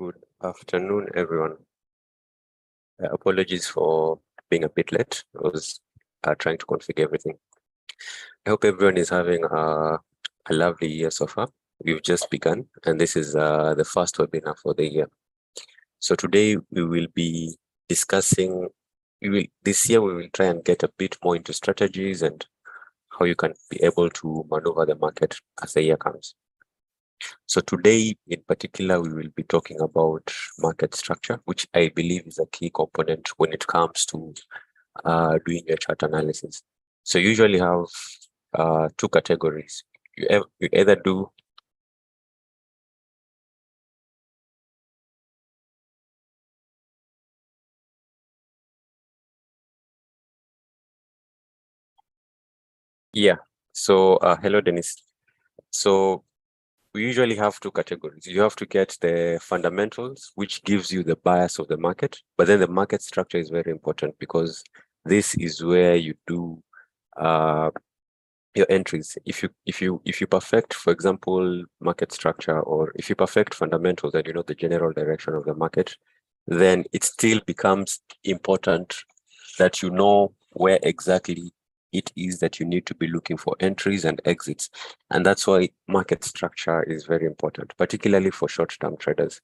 Good afternoon, everyone. Apologies for being a bit late. I was trying to configure everything. I hope everyone is having a lovely year so far. We've just begun, and this is the first webinar for the year. So today we will be discussing, this year we will try and get a bit more into strategies and how you can be able to maneuver the market as the year comes. So today, in particular, we will be talking about market structure, which I believe is a key component when it comes to doing your chart analysis. So you usually have two categories. You either do So hello, Dennis. So we usually have two categories. You have to get the fundamentals, which gives you the bias of the market, but then the market structure is very important because this is where you do your entries. If you perfect, for example, market structure, or if you perfect fundamentals and you know the general direction of the market, then it still becomes important that you know where exactly it is that you need to be looking for entries and exits. And that's why market structure is very important, particularly for short-term traders.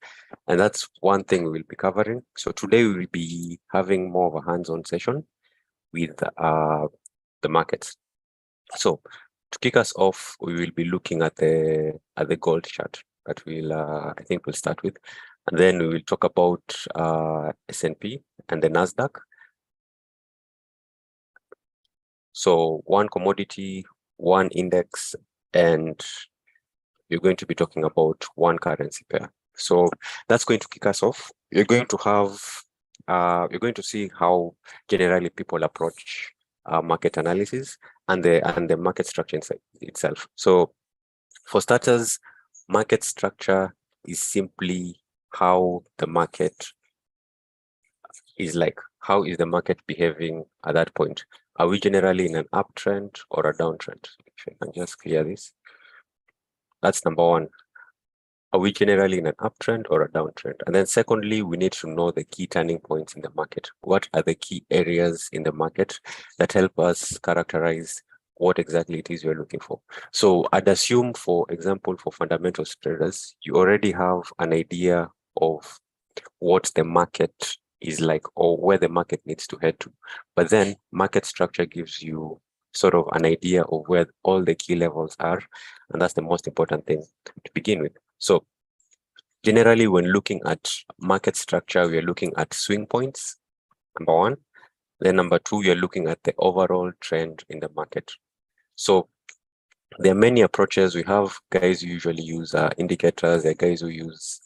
And that's one thing we will be covering. So today we will be having more of a hands-on session with the markets. So to kick us off, we will be looking at the gold chart that we'll I think we'll start with, and then we will talk about S&P and the Nasdaq. So one commodity, one index, and you're going to be talking about one currency pair. So that's going to kick us off. You're going to have you're going to see how generally people approach market analysis and the market structure itself. So for starters, market structure is simply how the market is like. How is the market behaving at that point? Are we generally in an uptrend or a downtrend? If I can just clear this. That's number one. Are we generally in an uptrend or a downtrend? And then secondly, we need to know the key turning points in the market. What are the key areas in the market that help us characterize what exactly it is we're looking for? So I'd assume, for example, for fundamental traders, you already have an idea of what the market is like or where the market needs to head to. But then market structure gives you sort of an idea of where all the key levels are. And that's the most important thing to begin with. So generally, when looking at market structure, we are looking at swing points, number one. Then number two, you're looking at the overall trend in the market. So there are many approaches. We have guys who usually use indicators, there are guys who use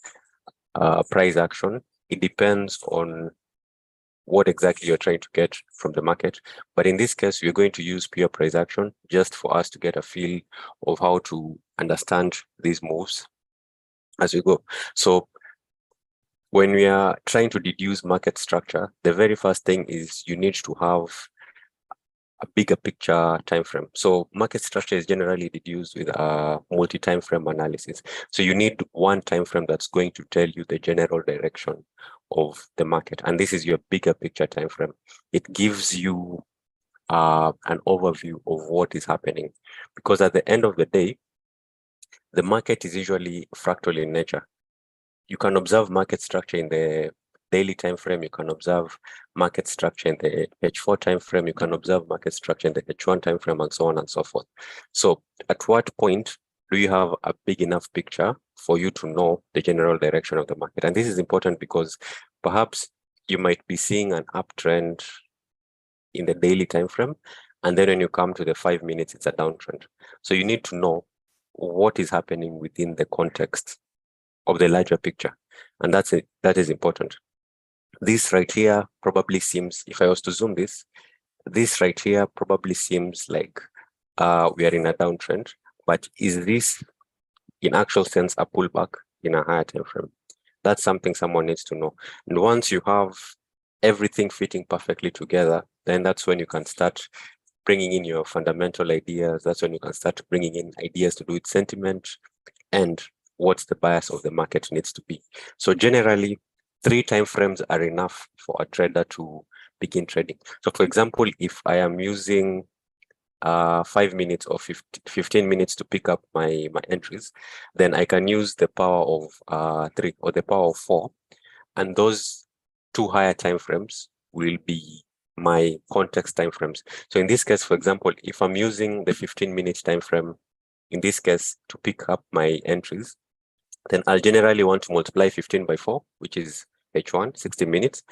price action. It depends on what exactly you're trying to get from the market. But in this case, we're going to use pure price action just for us to get a feel of how to understand these moves as we go. So when we are trying to deduce market structure, the very first thing is you need to have a bigger picture time frame. So market structure is generally deduced with a multi-time frame analysis. So you need one time frame that's going to tell you the general direction of the market, and this is your bigger picture time frame. It gives you an overview of what is happening, because at the end of the day, the market is usually fractal in nature. You can observe market structure in the daily time frame, you can observe market structure in the H4 time frame, you can observe market structure in the H1 time frame, and so on and so forth. So at what point do you have a big enough picture for you to know the general direction of the market? And this is important because perhaps you might be seeing an uptrend in the daily time frame, and then when you come to the 5 minutes, it's a downtrend. So you need to know what is happening within the context of the larger picture, and that is important. This right here probably seems, if I was to zoom this right here probably seems like we are in a downtrend, but is this in actual sense a pullback in a higher time frame? That's something someone needs to know. And once you have everything fitting perfectly together, then that's when you can start bringing in your fundamental ideas. That's when you can start bringing in ideas to do with sentiment and what the bias of the market needs to be. So generally, 3 time frames are enough for a trader to begin trading. So for example, if I am using 5 minutes or 15 minutes to pick up my entries, then I can use the power of 3 or the power of 4, and those 2 higher time frames will be my context time frames. So in this case, for example, if I'm using the 15-minute time frame, in this case, to pick up my entries, then I'll generally want to multiply 15 by 4, which is H1, 60 minutes.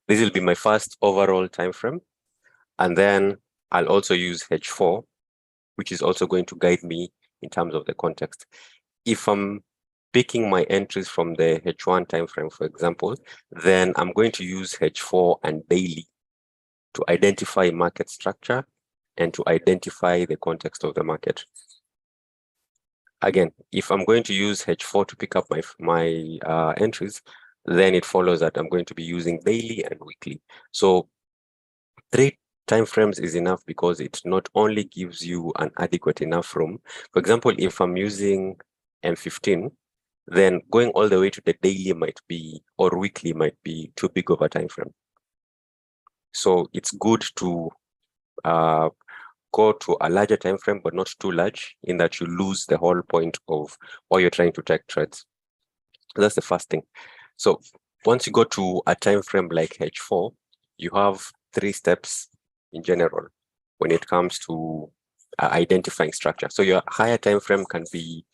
This will be my first overall time frame. And then I'll also use H4, which is also going to guide me in terms of the context. If I'm picking my entries from the H1 time frame, for example, then I'm going to use H4 and daily to identify market structure and to identify the context of the market. Again, if I'm going to use H4 to pick up my entries, then it follows that I'm going to be using daily and weekly. So 3 time frames is enough because it not only gives you an adequate enough room. For example, if I'm using M15, then going all the way to the daily might be, or weekly might be, too big of a time frame. So it's good to go to a larger time frame, but not too large, in that you lose the whole point of why you're trying to take trades. That's the first thing. So once you go to a time frame like H4, you have 3 steps in general when it comes to identifying structure. So your higher time frame can be,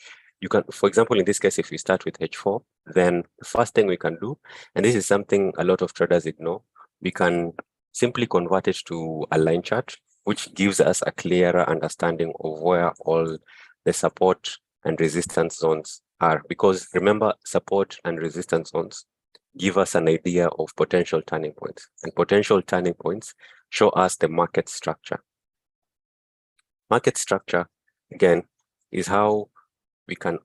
you can, for example, in this case, if we start with H4, then the first thing we can do, and this is something a lot of traders ignore, we can simply convert it to a line chart, which gives us a clearer understanding of where all the support and resistance zones are. Because remember, support and resistance zones give us an idea of potential turning points, and potential turning points show us the market structure. Market structure, again, is how we can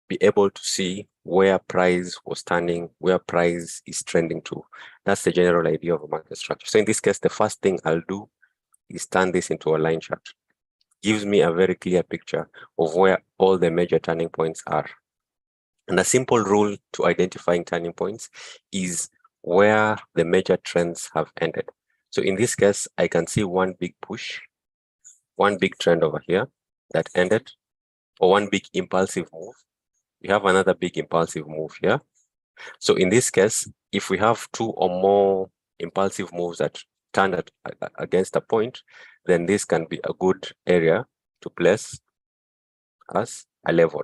be able to see where price was turning, where price is trending to. That's the general idea of a market structure. So in this case, the first thing I'll do is turn this into a line chart. Gives me a very clear picture of where all the major turning points are. And a simple rule to identifying turning points is where the major trends have ended. So in this case, I can see one big push, one big trend over here that ended, or one big impulsive move. We have another big impulsive move here. So in this case, if we have 2 or more impulsive moves that turn against a point, then this can be a good area to place as a level.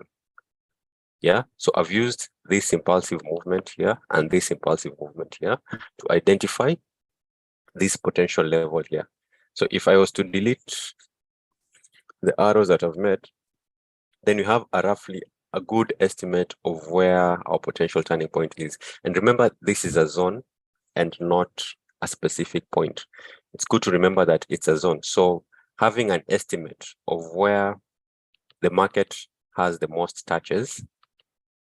Yeah, so I've used this impulsive movement here and this impulsive movement here to identify this potential level here. So if I was to delete the arrows that I've made, then you have a good estimate of where our potential turning point is. And remember, this is a zone and not a specific point. It's good to remember that it's a zone. So having an estimate of where the market has the most touches,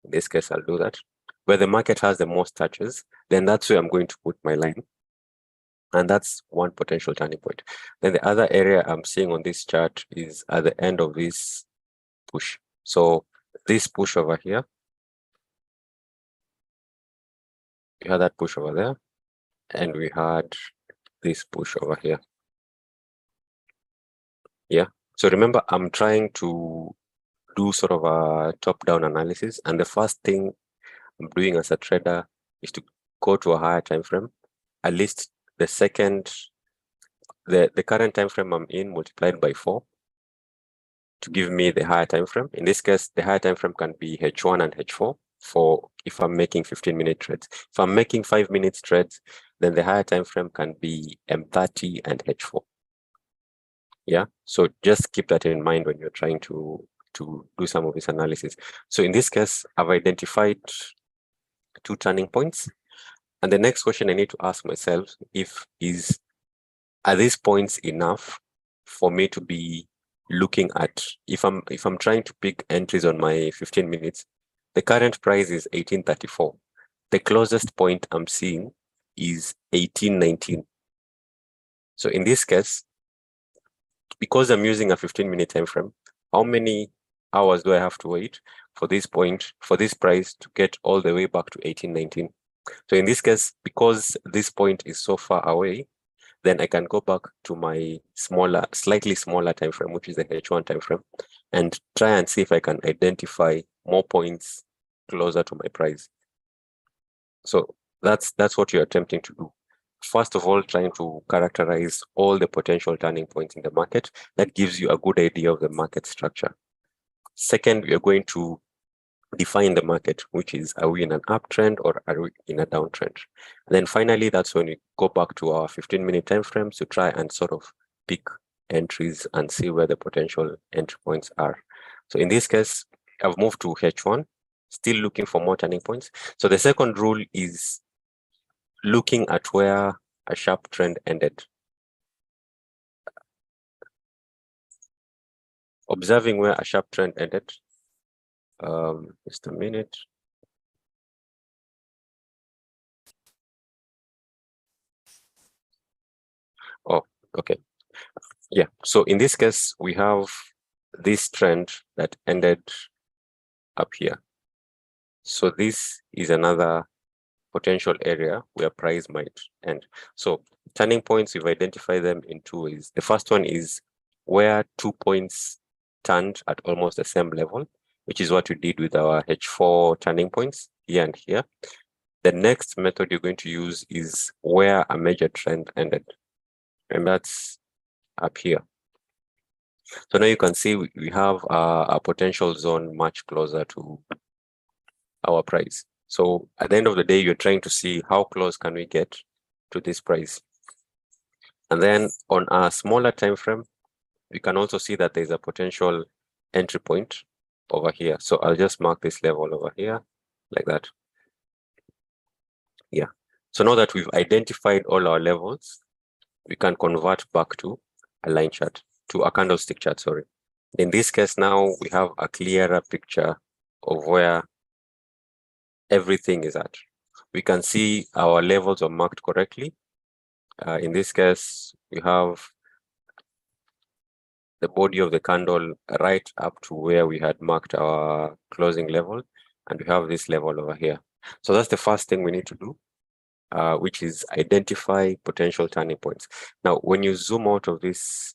in this case, I'll do that, where the market has the most touches, then that's where I'm going to put my line. And that's one potential turning point. Then the other area I'm seeing on this chart is at the end of this push. So this push over here, we had that push over there, and we had this push over here. Yeah, so remember, I'm trying to do sort of a top-down analysis, and the first thing I'm doing as a trader is to go to a higher time frame, at least the second, the current time frame I'm in multiplied by 4 to give me the higher time frame. In this case, the higher time frame can be H1 and H4 for if I'm making 15-minute trades. If I'm making 5 minutes trades, then the higher time frame can be M30 and H4. Yeah, so just keep that in mind when you're trying to do some of this analysis. So in this case, I've identified 2 turning points. And the next question I need to ask myself is, are these points enough for me to be looking at? If I'm trying to pick entries on my 15 minutes, the current price is 1834. The closest point I'm seeing is 1819. So in this case, because I'm using a 15-minute time frame, how many hours do I have to wait for this price to get all the way back to 1819? So in this case, because this point is so far away, then I can go back to my slightly smaller time frame, which is the H1 time frame, and try and see if I can identify more points closer to my price. So that's what you're attempting to do. First of all, trying to characterize all the potential turning points in the market. That gives you a good idea of the market structure. Second, we are going to define the market, which is, are we in an uptrend or are we in a downtrend? And then finally, that's when we go back to our 15-minute time frames to try and sort of pick entries and see where the potential entry points are. So in this case, I've moved to H1, still looking for more turning points. So the second rule is looking at where a sharp trend ended. Observing where a sharp trend ended. Just a minute. Oh, okay. Yeah, so in this case, we have this trend that ended up here. So this is another potential area where price might end. So turning points, we've identified them in two ways. The first one is where 2 points turned at almost the same level, which is what we did with our H4 turning points here and here. The next method you're going to use is where a major trend ended, and that's up here. So now you can see we have a potential zone much closer to our price. So at the end of the day, you're trying to see how close can we get to this price. And then on a smaller time frame, we can also see that there's a potential entry point over here. So I'll just mark this level over here like that. Yeah. So now that we've identified all our levels, we can convert back to a line chart, to a candlestick chart, sorry. In this case, now we have a clearer picture of where everything is at. We can see our levels are marked correctly. In this case, we have the body of the candle right up to where we had marked our closing level, and we have this level over here. So that's the first thing we need to do, which is identify potential turning points. Now, when you zoom out of this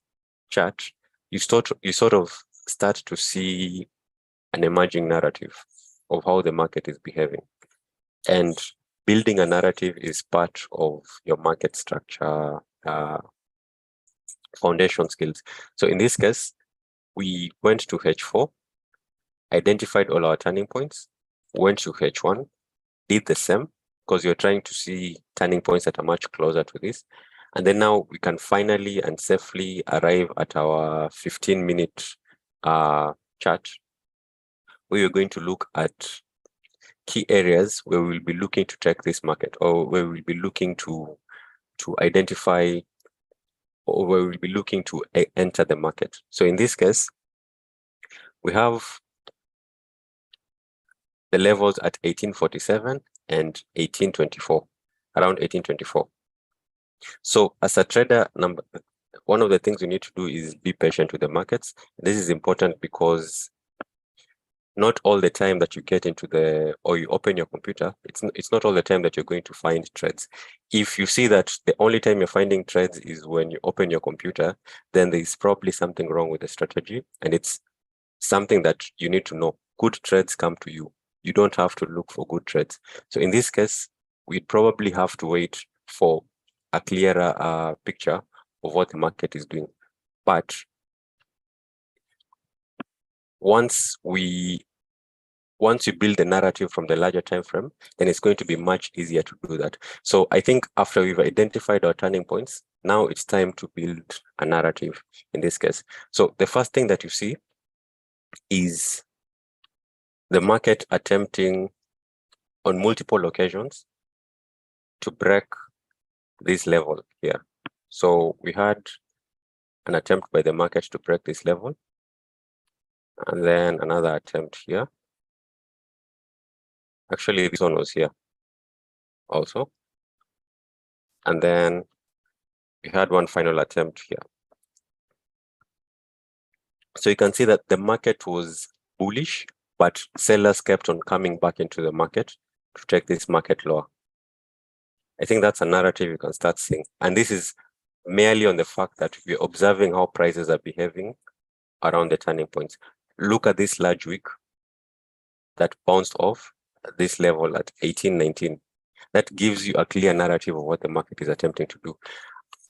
chart, you sort of start to see an emerging narrative of how the market is behaving. And building a narrative is part of your market structure foundation skills. So in this case, we went to H4, identified all our turning points, went to H1, did the same, because you're trying to see turning points that are much closer to this. And then now we can finally and safely arrive at our 15-minute chart, where we're going to look at key areas where we'll be looking to take this market, or where we'll be looking to identify, or where we'll be looking to enter the market. So in this case, we have the levels at 1847 and 1824, around 1824. So as a trader, one of the things you need to do is be patient with the markets. This is important because not all the time that you get into or you open your computer, it's not all the time that you're going to find trades. If you see that the only time you're finding trades is when you open your computer, then there's probably something wrong with the strategy, and it's something that you need to know. Good trades come to you. You don't have to look for good trades. So in this case, we'd probably have to wait for a clearer picture of what the market is doing. But once you build the narrative from the larger time frame, then it's going to be much easier to do that. So I think after we've identified our turning points, now it's time to build a narrative in this case. So the first thing that you see is the market attempting on multiple occasions to break this level here. So we had an attempt by the market to break this level, and then another attempt here. Actually, this one was here also. And then we had one final attempt here. So you can see that the market was bullish, but sellers kept on coming back into the market to take this market lower. I think that's a narrative you can start seeing. And this is merely on the fact that we're observing how prices are behaving around the turning points. Look at this large wick that bounced off this level at 1819. That gives you a clear narrative of what the market is attempting to do.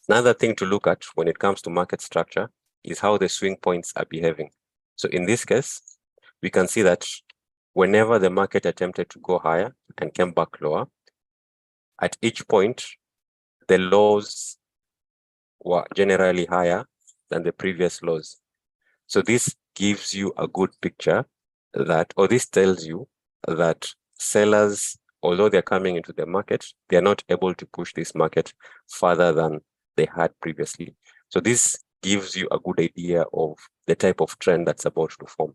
Another thing to look at when it comes to market structure is how the swing points are behaving. So in this case, we can see that whenever the market attempted to go higher and came back lower, at each point, the lows were generally higher than the previous lows. So this gives you a good picture that, or this tells you that sellers, although they're coming into the market, they're not able to push this market further than they had previously. So this gives you a good idea of the type of trend that's about to form.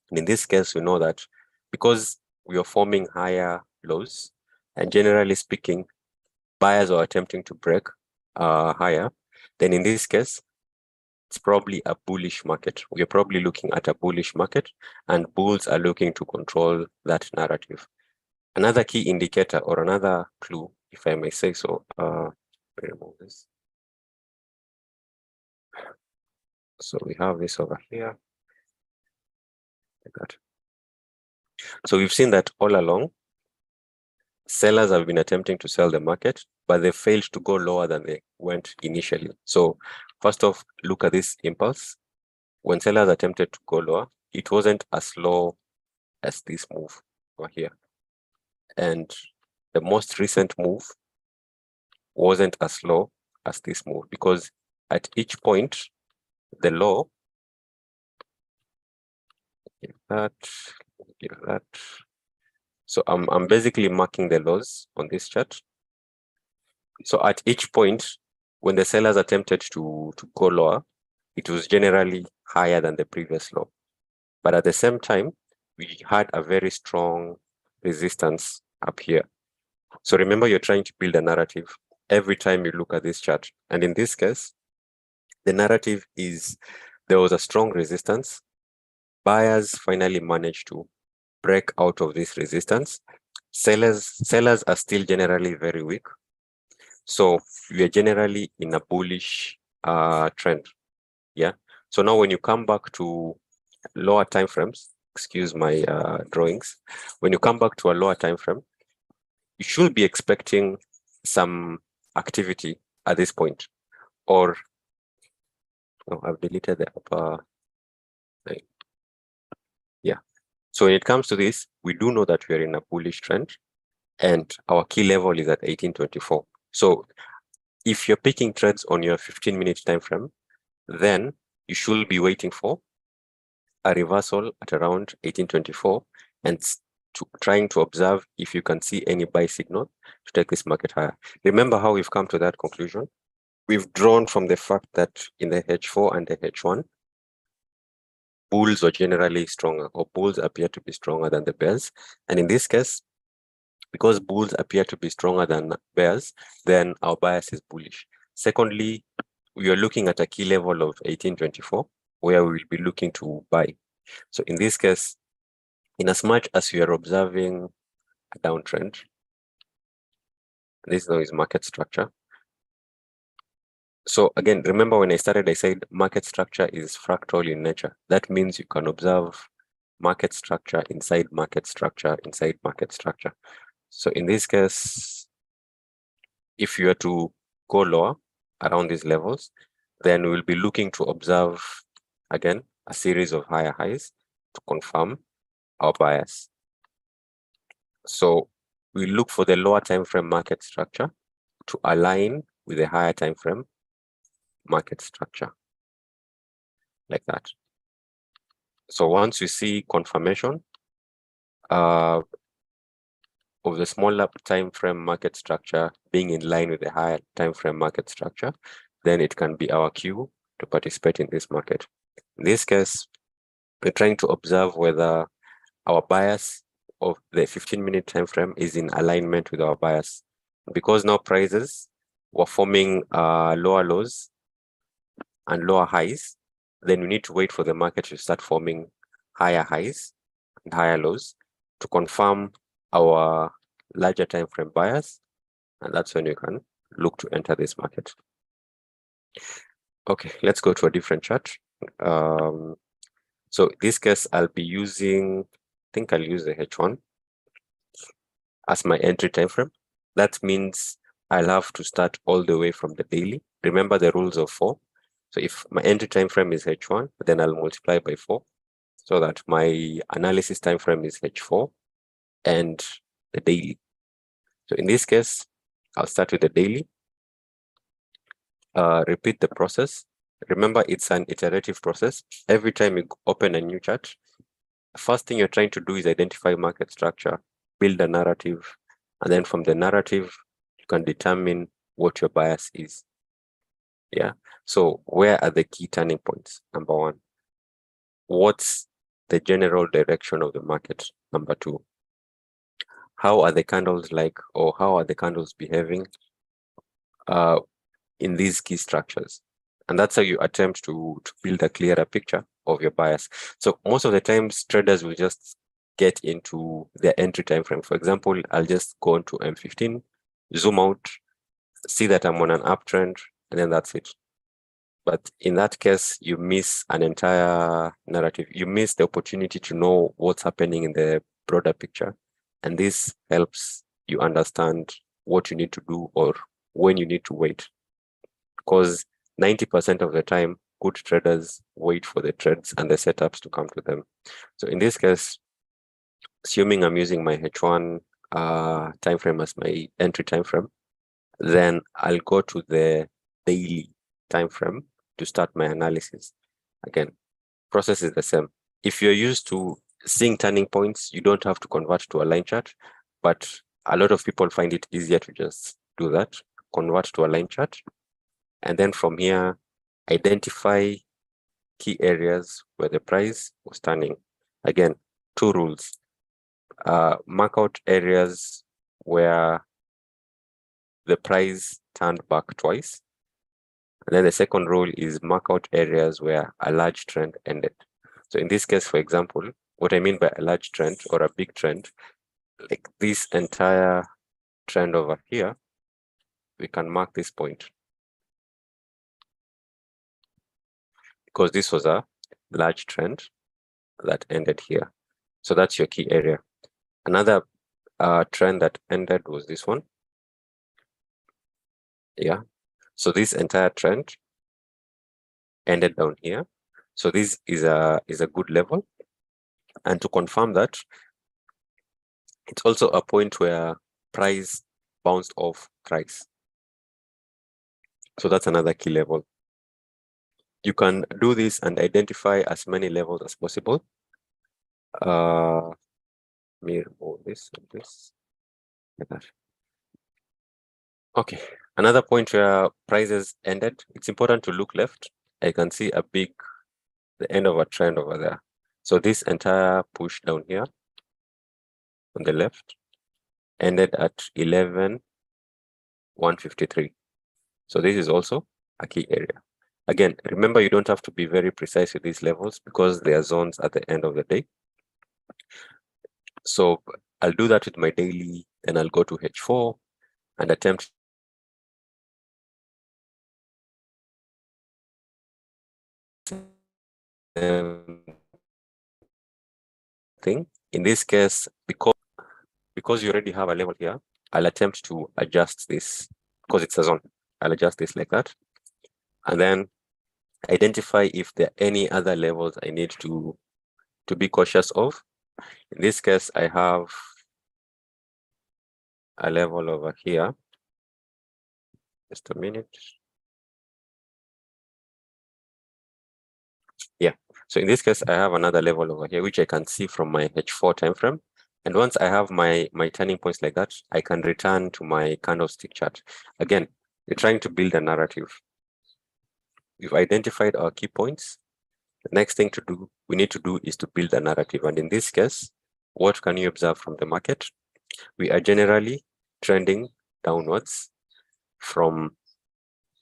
And in this case, we know that because we are forming higher lows, and generally speaking, buyers are attempting to break higher, then in this case, it's probably a bullish market. We're probably looking at a bullish market, and bulls are looking to control that narrative. Another key indicator, or another clue, if I may say so, remove this. So we have this over here, like that. So we've seen that all along, sellers have been attempting to sell the market, but they failed to go lower than they went initially. So first off, look at this impulse. When sellers attempted to go lower, it wasn't as low as this move over here. And the most recent move wasn't as low as this move, because at each point, the low, give that. So I'm basically marking the lows on this chart. So at each point, when the sellers attempted to go lower, it was generally higher than the previous low. But at the same time, we had a very strong resistance up here. So remember, you're trying to build a narrative every time you look at this chart. And in this case, the narrative is there was a strong resistance. Buyers finally managed to break out of this resistance. Sellers are still generally very weak. So we are generally in a bullish trend. Yeah. So now when you come back to lower time frames, excuse my drawings, when you come back to a lower time frame, you should be expecting some activity at this point. Or no, I've deleted the upper thing. Yeah. So when it comes to this, we do know that we are in a bullish trend, and our key level is at 1824. So if you're picking trades on your 15-minute time frame, then you should be waiting for a reversal at around 1824 and trying to observe if you can see any buy signal to take this market higher. Remember how we've come to that conclusion? We've drawn from the fact that in the H4 and the H1, bulls are generally stronger, or bulls appear to be stronger than the bears. And in this case, because bulls appear to be stronger than bears, then our bias is bullish. Secondly, we are looking at a key level of 1824, where we will be looking to buy. So in this case, in as much as we are observing a downtrend, this now is market structure. So again, remember when I started, I said market structure is fractal in nature. That means you can observe market structure inside market structure inside market structure. So in this case, if you are to go lower around these levels, then we'll be looking to observe, again, a series of higher highs to confirm our bias. So we look for the lower time frame market structure to align with the higher time frame market structure, like that. So once you see confirmation of the smaller time frame market structure being in line with the higher time frame market structure, then it can be our cue to participate in this market. In this case, we're trying to observe whether our bias of the 15-minute time frame is in alignment with our bias. Because now prices were forming lower lows and lower highs, then we need to wait for the market to start forming higher highs and higher lows to confirm our larger time frame buyers, and that's when you can look to enter this market. Okay, let's go to a different chart. So in this case, I'll be using, I think I'll use the H1 as my entry time frame. That means I'll have to start all the way from the daily. Remember the rules of 4. So if my entry time frame is H1, then I'll multiply by 4 so that my analysis time frame is H4 and the daily. So in this case, I'll start with the daily. Repeat the process. Remember, it's an iterative process. Every time you open a new chart, the first thing you're trying to do is identify market structure, build a narrative, and then from the narrative, you can determine what your bias is. Yeah. So where are the key turning points? Number 1. What's the general direction of the market? Number 2. How are the candles like, or how are the candles behaving in these key structures? And that's how you attempt to build a clearer picture of your bias. So most of the times traders will just get into their entry time frame. For example, I'll just go into M15, zoom out, see that I'm on an uptrend, and then that's it. But in that case, you miss an entire narrative. You miss the opportunity to know what's happening in the broader picture. And this helps you understand what you need to do or when you need to wait. Because 90% of the time, good traders wait for the trades and the setups to come to them. So in this case, assuming I'm using my H1 time frame as my entry time frame, then I'll go to the daily time frame to start my analysis. Again, process is the same. If you're used to seeing turning points, you don't have to convert to a line chart, but a lot of people find it easier to just do that, convert to a line chart. And then from here, identify key areas where the price was turning. Again, 2 rules. Mark out areas where the price turned back twice. And then the second rule is mark out areas where a large trend ended. So in this case, for example, what I mean by a large trend or a big trend, like this entire trend over here, we can mark this point, because this was a large trend that ended here. So that's your key area. Another trend that ended was this one. Yeah. So this entire trend ended down here. So this is a good level. And to confirm that, it's also a point where price bounced off price. So that's another key level. You can do this and identify as many levels as possible. Let me remove this and this, like that. Okay, another point where prices ended, it's important to look left. I can see the end of a trend over there. So this entire push down here on the left ended at 11,153. So this is also a key area. Again, remember, you don't have to be very precise with these levels because they are zones at the end of the day. So I'll do that with my daily, then I'll go to H4 and attempt thing. In this case, because you already have a level here, I'll attempt to adjust this because it's a zone. I'll adjust this like that. And then identify if there are any other levels I need to be cautious of. In this case, I have a level over here. Just a minute. Yeah. So in this case, I have another level over here, which I can see from my H4 time frame. And once I have my turning points like that, I can return to my candlestick chart. Again, we're trying to build a narrative. We've identified our key points. The next thing we need to do is to build a narrative. And in this case, what can you observe from the market? We are generally trending downwards from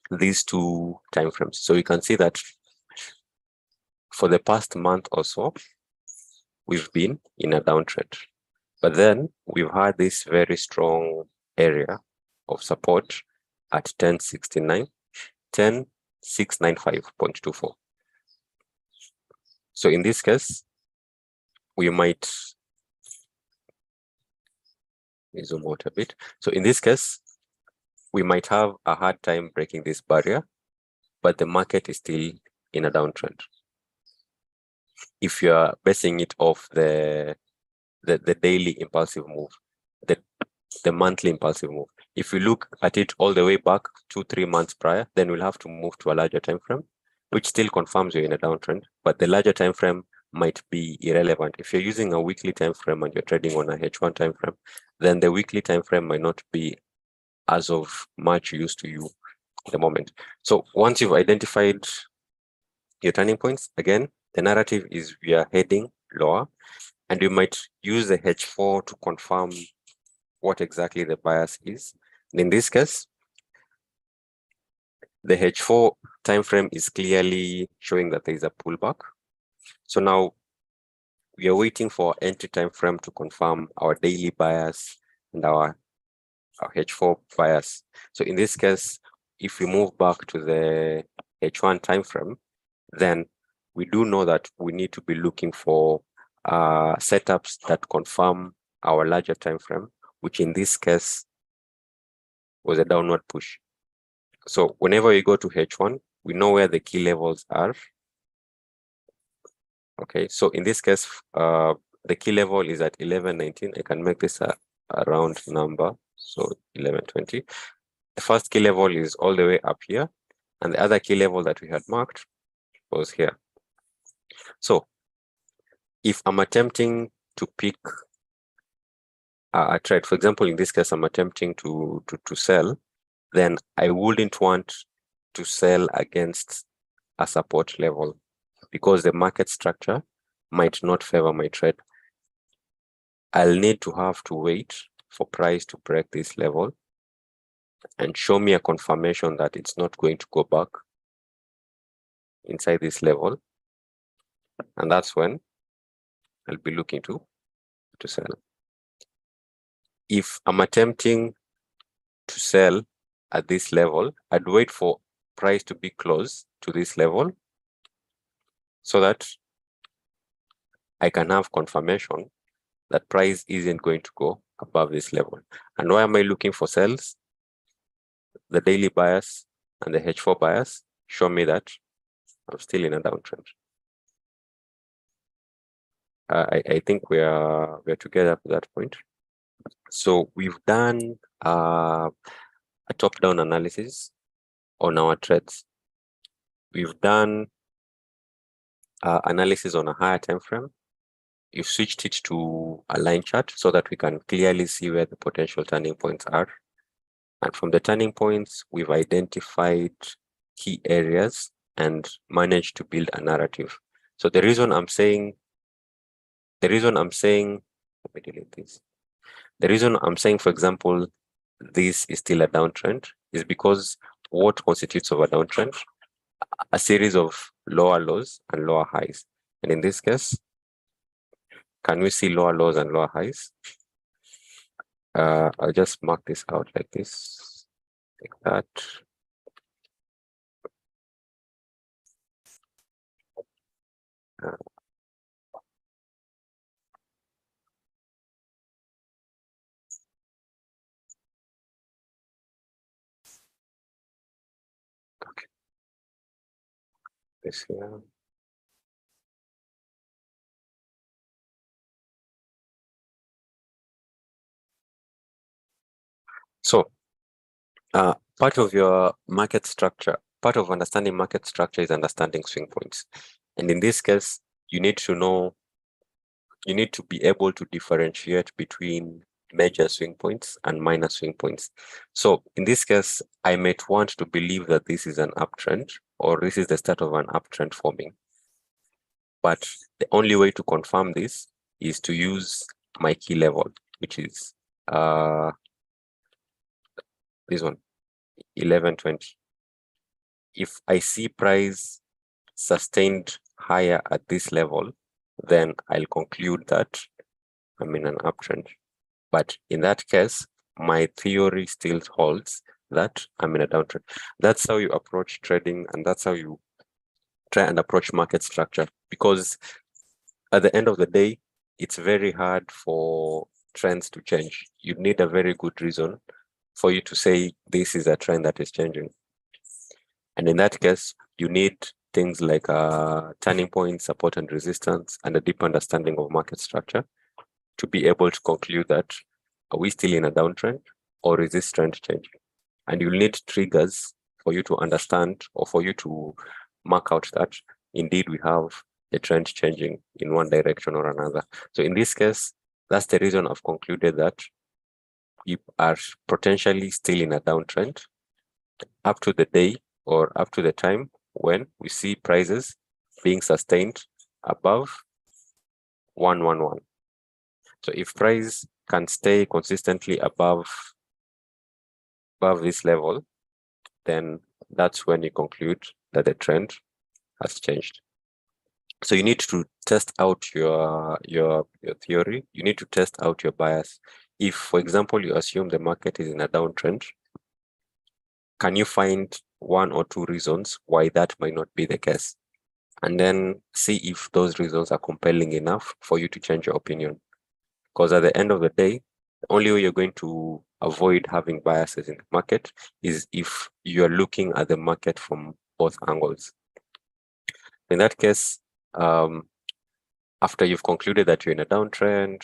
these 2 time frames. So you can see that for the past month or so, we've been in a downtrend. But then we've had this very strong area of support at 10695.24. So in this case, we might zoom out a bit. So in this case, we might have a hard time breaking this barrier, but the market is still in a downtrend. If you are basing it off the daily impulsive move, the monthly impulsive move. If you look at it all the way back 2-3 months prior, then we'll have to move to a larger time frame, which still confirms you're in a downtrend, but the larger time frame might be irrelevant. If you're using a weekly time frame and you're trading on a H1 time frame, then the weekly time frame might not be as of much use to you at the moment. So once you've identified your turning points, again, the narrative is we are heading lower, and we might use the H4 to confirm what exactly the bias is. And in this case, the H4 time frame is clearly showing that there is a pullback. So now we are waiting for entry time frame to confirm our daily bias and our H4 bias. So in this case, if we move back to the H1 time frame, then we do know that we need to be looking for setups that confirm our larger time frame, which in this case was a downward push. So whenever we go to H1, we know where the key levels are. Okay, so in this case, the key level is at 1119. I can make this a round number, so 1120. The first key level is all the way up here, and the other key level that we had marked was here. So if I'm attempting to pick a trade, for example, in this case, I'm attempting to sell, then I wouldn't want to sell against a support level because the market structure might not favor my trade. I'll need to have to wait for price to break this level and show me a confirmation that it's not going to go back inside this level. And that's when I'll be looking to sell. If I'm attempting to sell at this level, I'd wait for price to be close to this level so that I can have confirmation that price isn't going to go above this level. And why am I looking for sales? The daily bias and the H4 bias show me that I'm still in a downtrend. I think we are together at that point. So we've done a top-down analysis on our trades. We've done analysis on a higher time frame. You've switched it to a line chart so that we can clearly see where the potential turning points are. And from the turning points, we've identified key areas and managed to build a narrative. So the reason I'm saying, let me delete this. The reason I'm saying, for example, this is still a downtrend is because what constitutes of a downtrend? A series of lower lows and lower highs. And in this case, can we see lower lows and lower highs? I'll just mark this out like this, like that. Okay. This here. So, part of your market structure, part of understanding market structure is understanding swing points. And in this case, you need to be able to differentiate between major swing points and minor swing points. So in this case, I might want to believe that this is an uptrend or this is the start of an uptrend forming. But the only way to confirm this is to use my key level, which is this one, 1120. If I see price sustained higher at this level, then I'll conclude that I'm in an uptrend. But in that case, my theory still holds that I'm in a downtrend. That's how you approach trading, and that's how you try and approach market structure, because at the end of the day, it's very hard for trends to change. You need a very good reason for you to say this is a trend that is changing. And in that case, you need things like turning point, support and resistance, and a deep understanding of market structure to be able to conclude that are we still in a downtrend or is this trend changing? And you'll need triggers for you to understand or for you to mark out that indeed we have a trend changing in one direction or another. So in this case, that's the reason I've concluded that we are potentially still in a downtrend up to the day or up to the time when we see prices being sustained above 111. So if price can stay consistently above this level, then that's when you conclude that the trend has changed. So you need to test out your theory. You need to test out your bias. If, for example, you assume the market is in a downtrend, can you find one or two reasons why that might not be the case? And then see if those reasons are compelling enough for you to change your opinion. Because at the end of the day, the only way you're going to avoid having biases in the market is if you're looking at the market from both angles. In that case, after you've concluded that you're in a downtrend,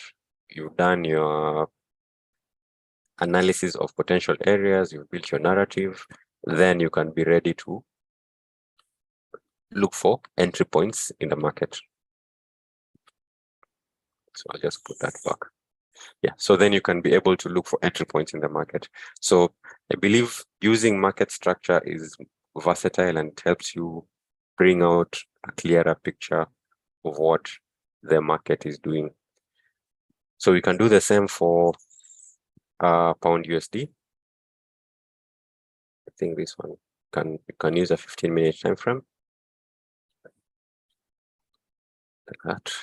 you've done your analysis of potential areas, you've built your narrative, then you can be ready to look for entry points in the market. So I'll just put that back. Yeah, so then you can be able to look for entry points in the market. So I believe using market structure is versatile and helps you bring out a clearer picture of what the market is doing. So we can do the same for pound USD. I think this one can use a 15-minute time frame like that.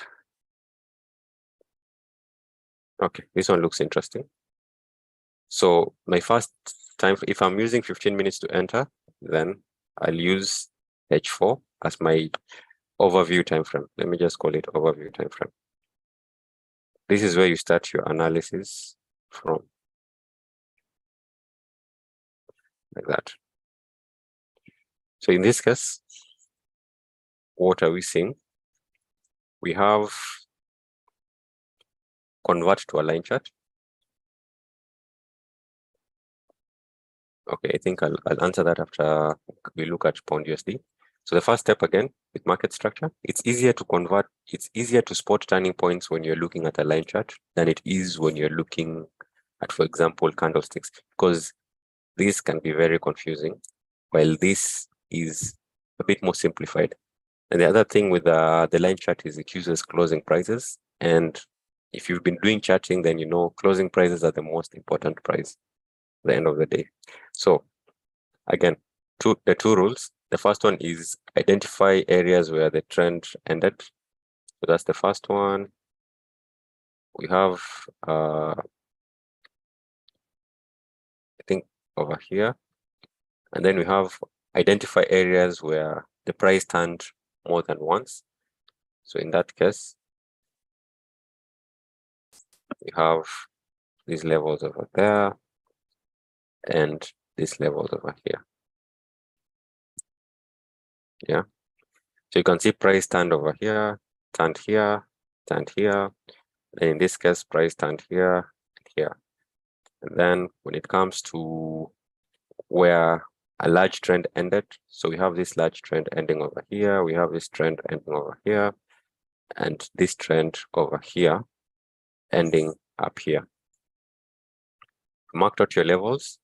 Okay, this one looks interesting. So my first time, if I'm using 15 minutes to enter, then I'll use H4 as my overview time frame. Let me just call it overview time frame. This is where you start your analysis from, like that. So in this case, what are we seeing? We have convert to a line chart. Okay, I think I'll answer that after we look at pound USD. So the first step again with market structure, it's easier to convert, it's easier to spot turning points when you're looking at a line chart than it is when you're looking at, for example, candlesticks, because this can be very confusing, while this is a bit more simplified. And the other thing with the line chart is it uses closing prices. And if you've been doing charting, then you know closing prices are the most important price at the end of the day. So again, the two rules. The first one is identify areas where the trend ended. So that's the first one. We have, I think over here. And then we have identify areas where the price turned more than once. So in that case, we have these levels over there and these levels over here. Yeah. So you can see price turned over here, turned here, turned here. And in this case, price turned here and here. And then when it comes to where a large trend ended, so we have this large trend ending over here, we have this trend ending over here, and this trend over here ending up here. Marked out your levels,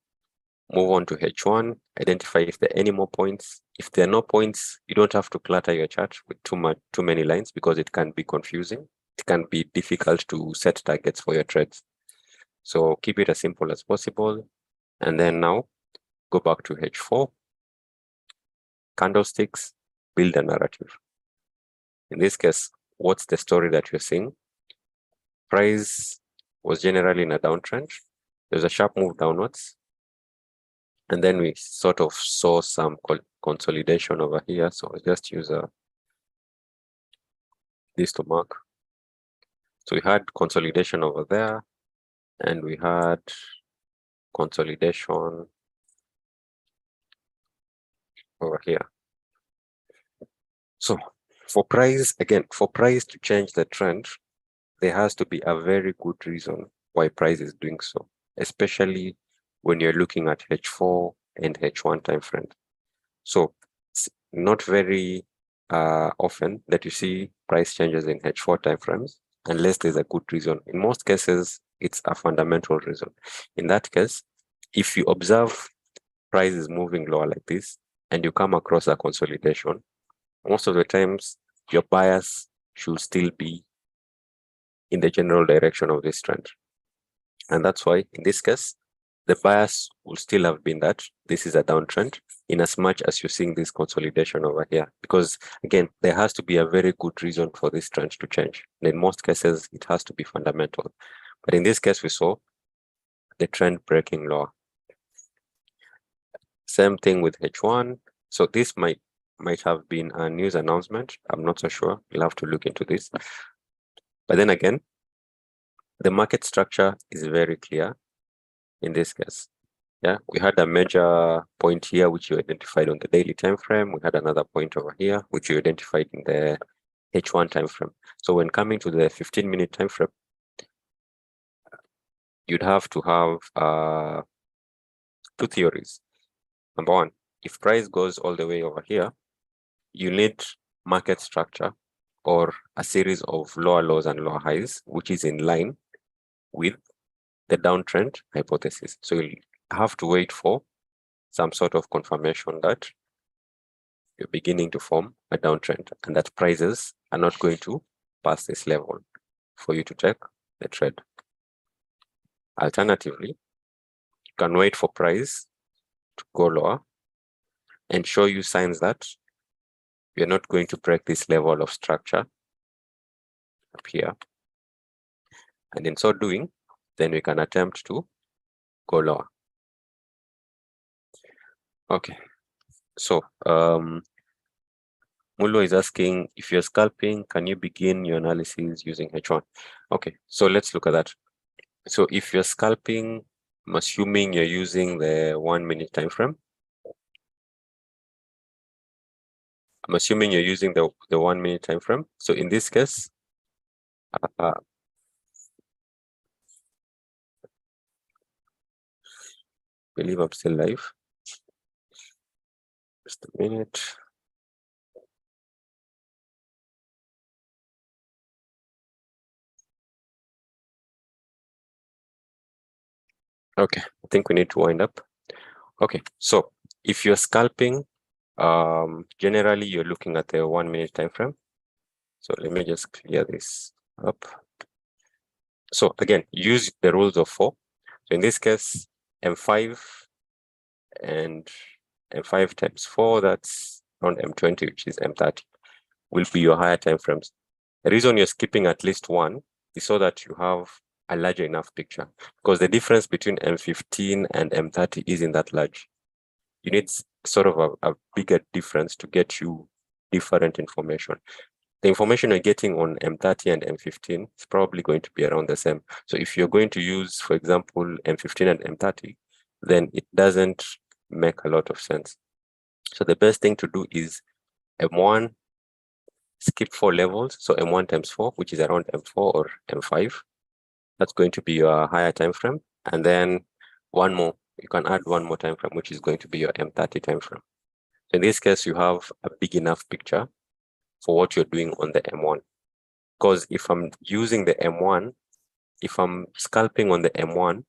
move on to H1, identify if there are any more points. If there are no points, you don't have to clutter your chart with too many lines, because it can be confusing. It can be difficult to set targets for your trades. So keep it as simple as possible. And then now go back to H4, candlesticks, build a narrative. In this case, what's the story that you're seeing? Price was generally in a downtrend. There's a sharp move downwards. And then we sort of saw some consolidation over here. So I'll just use this to mark. So we had consolidation over there, and we had consolidation over here. So for price, again, for price to change the trend, there has to be a very good reason why price is doing so, especially when you're looking at H4 and H1 time frame. So it's not very often that you see price changes in H4 time frames unless there's a good reason. In most cases, it's a fundamental reason. In that case, if you observe price is moving lower like this and you come across a consolidation, most of the times your bias should still be in the general direction of this trend. And that's why in this case, the bias will still have been that this is a downtrend in as much as you're seeing this consolidation over here. Because again, there has to be a very good reason for this trend to change. And in most cases, it has to be fundamental. But in this case, we saw the trend breaking lower. Same thing with H1. So this might have been a news announcement. I'm not so sure. We'll have to look into this. But then again, the market structure is very clear in this case. Yeah, we had a major point here which you identified on the daily time frame. We had another point over here which you identified in the H1 time frame. So when coming to the 15-minute time frame, you'd have to have two theories. Number one, if price goes all the way over here, you need market structure or a series of lower lows and lower highs, which is in line with the downtrend hypothesis. So you'll have to wait for some sort of confirmation that you're beginning to form a downtrend and that prices are not going to pass this level for you to take the trade. Alternatively, you can wait for price to go lower and show you signs that you're not going to break this level of structure up here. And in so doing, then we can attempt to go lower. Okay, so Mulo is asking, if you're scalping, can you begin your analysis using H1? Okay, so let's look at that. So if you're scalping, I'm assuming you're using the 1 minute time frame. I'm assuming you're using the 1 minute time frame. So in this case, believe I'm still live. Just a minute. Okay, I think we need to wind up. Okay, so if you're scalping, generally you're looking at the 1 minute time frame. So let me just clear this up. So again, use the rules of 4. So in this case, M5 and M5 times 4, that's around M20, which is M30, will be your higher time frames. The reason you're skipping at least one is so that you have a larger enough picture, because the difference between M15 and M30 isn't that large. You need sort of a bigger difference to get you different information. The information you're getting on M30 and M15 is probably going to be around the same. So if you're going to use, for example, M15 and M30, then it doesn't make a lot of sense. So the best thing to do is M1, skip 4 levels. So M1 times 4, which is around M4 or M5. That's going to be your higher time frame. And then one more, you can add one more time frame, which is going to be your M30 time frame. So in this case, you have a big enough picture for what you're doing on the M1. Because if I'm using the M1, if I'm scalping on the M1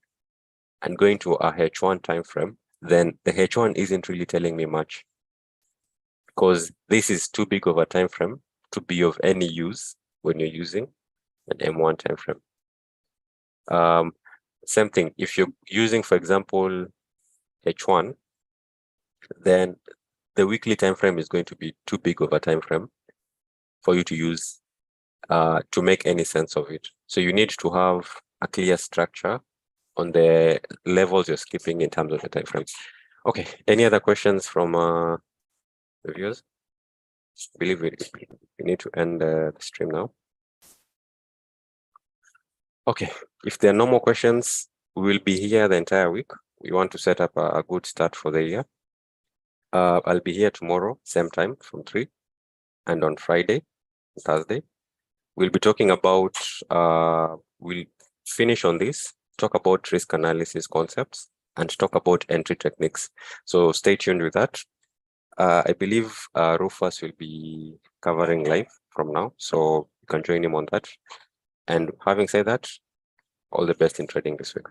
and going to a H1 time frame, then the H1 isn't really telling me much, because this is too big of a time frame to be of any use when you're using an M1 time frame. Same thing, if you're using, for example, H1, then the weekly time frame is going to be too big of a time frame for you to use to make any sense of it. So you need to have a clear structure on the levels you're skipping in terms of the time frames. Okay, any other questions from the viewers? I believe we need to end the stream now. Okay, if there are no more questions, we will be here the entire week. We want to set up a good start for the year. I'll be here tomorrow, same time from 3, and on Friday, Thursday. We'll be talking about, we'll finish on this, talk about risk analysis concepts, and talk about entry techniques. So stay tuned with that. I believe Rufus will be covering live from now, so you can join him on that. And having said that, all the best in trading this week.